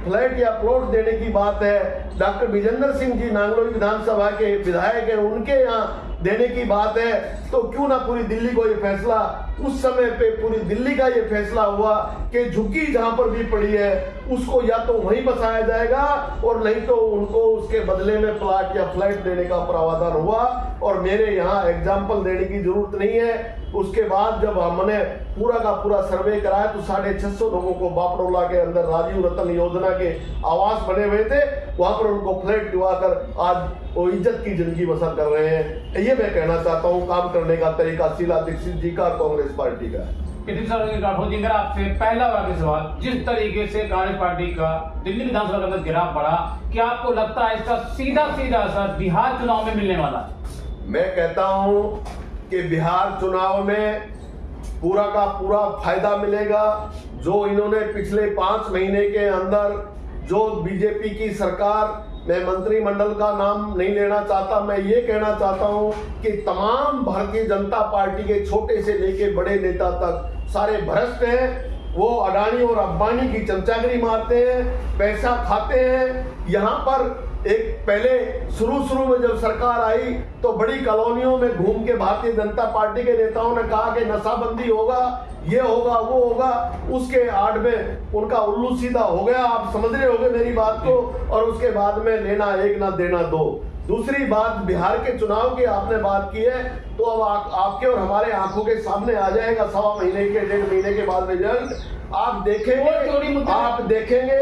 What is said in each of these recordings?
Flat या plot देने की बात है, डॉक्टर विजेंद्र सिंह जी नांगलोई विधानसभा के विधायक हैं, उनके यहाँ देने की बात है, तो क्यों ना पूरी दिल्ली को ये फैसला, उस समय पे पूरी दिल्ली का ये फैसला हुआ कि झुग्गी जहां पर भी पड़ी है उसको या तो वहीं बसाया जाएगा और नहीं तो उनको उसके बदले में प्लॉट या फ्लैट देने का प्रावधान हुआ। और मेरे यहाँ एग्जाम्पल देने की जरूरत नहीं है। उसके बाद जब हमने पूरा का पूरा सर्वे कराया तो 650 लोगों को बापड़ोला के अंदर राजीव रतन योजना के आवास बने हुए थे, वहां पर उनको फ्लैट दिवाकर आज वो इज्जत की जिंदगी बसर कर रहे हैं। ये मैं कहना चाहता हूँ, काम करने का तरीका शीला दीक्षित जी का कांग्रेस पार्टी का है। राठौर जी, आपसे पहला वाला सवाल, जिस तरीके से कांग्रेस पार्टी का दिल्ली विधानसभा के अंदर गिराव बढ़ा, क्या आपको लगता है इसका सीधा सीधा असर बिहार चुनाव में मिलने वाला है? मैं कहता हूं कि बिहार चुनाव में पूरा का पूरा फायदा मिलेगा। जो इन्होंने पिछले 5 महीने के अंदर जो बीजेपी की सरकार, मैं मंत्रिमंडल का नाम नहीं लेना चाहता, मैं ये कहना चाहता हूं कि तमाम भारतीय जनता पार्टी के छोटे से लेके बड़े नेता तक सारे भ्रष्ट हैं। वो अडानी और अंबानी की चमचागिरी मारते हैं, पैसा खाते हैं। यहाँ पर एक पहले शुरू में जब सरकार आई तो बड़ी कॉलोनियों में घूम के भारतीय जनता पार्टी के नेताओं ने कहा कि नशाबंदी होगा, ये होगा, वो होगा। उसके आड़ में उनका उल्लू सीधा हो गया, आप समझ रहे होंगे मेरी बात को। और उसके बाद में लेना एक ना देना दो। दूसरी बात, बिहार के चुनाव की आपने बात की है, तो अब आपके और हमारे आंखों के सामने आ जाएगा 1.25 महीने के 1.5 महीने के बाद रिजल्ट। आप देखेंगे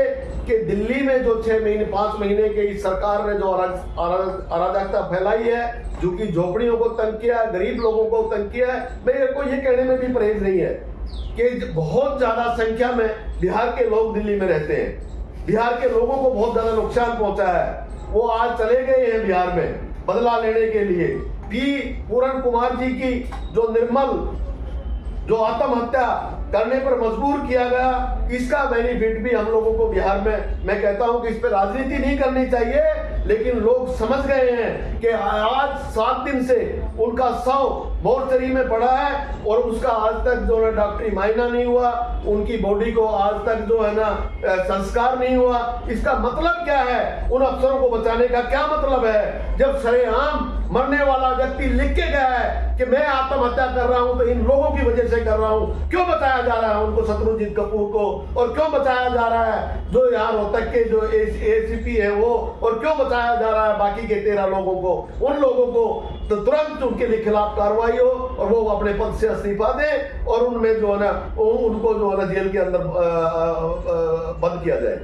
कि दिल्ली में जो 6 महीने 5 महीने के इस सरकार ने जो अराजकता फैलाई है, जो कि झोपड़ियों को तंग किया है, गरीब लोगों को तंग किया है, मेरे को ये कहने में भी परहेज नहीं है कि बहुत ज्यादा संख्या में बिहार के लोग दिल्ली में रहते हैं। बिहार के लोगों को बहुत ज्यादा नुकसान पहुंचा है। वो आज चले गए हैं बिहार में बदला लेने के लिए। पूरन कुमार जी की जो निर्मल जो आत्महत्या करने पर मजबूर किया गया, इसका बेनिफिट भी हम लोगों को बिहार में, मैं कहता हूं कि इस पर राजनीति नहीं करनी चाहिए, लेकिन लोग समझ गए हैं कि आज 7 दिन से उनका शव मोर्चरी में पड़ा है और उसका आज तक जो है डॉक्टरी मायना नहीं हुआ, उनकी बॉडी को आज तक जो है ना संस्कार नहीं हुआ। इसका मतलब क्या है? उन अफसरों को बचाने का क्या मतलब है? जब सरेआम मरने वाला व्यक्ति लिख के गया है कि मैं आत्महत्या कर रहा हूं तो इन लोगों की वजह से कर रहा हूं, क्यों बताया जा रहा है उनको, शत्रुजीत कपूर को? और क्यों बचाया जा रहा है जो यहाँ रोहतक के जो एसीपी है वो, और क्यों बचाया जा रहा है बाकी के 13 लोगों को? उन लोगों को तो तुरंत उनके खिलाफ कार्रवाई हो और वो अपने पद से इस्तीफा दे और उनमें जो है ना उनको जो है ना जेल के अंदर बंद किया जाए।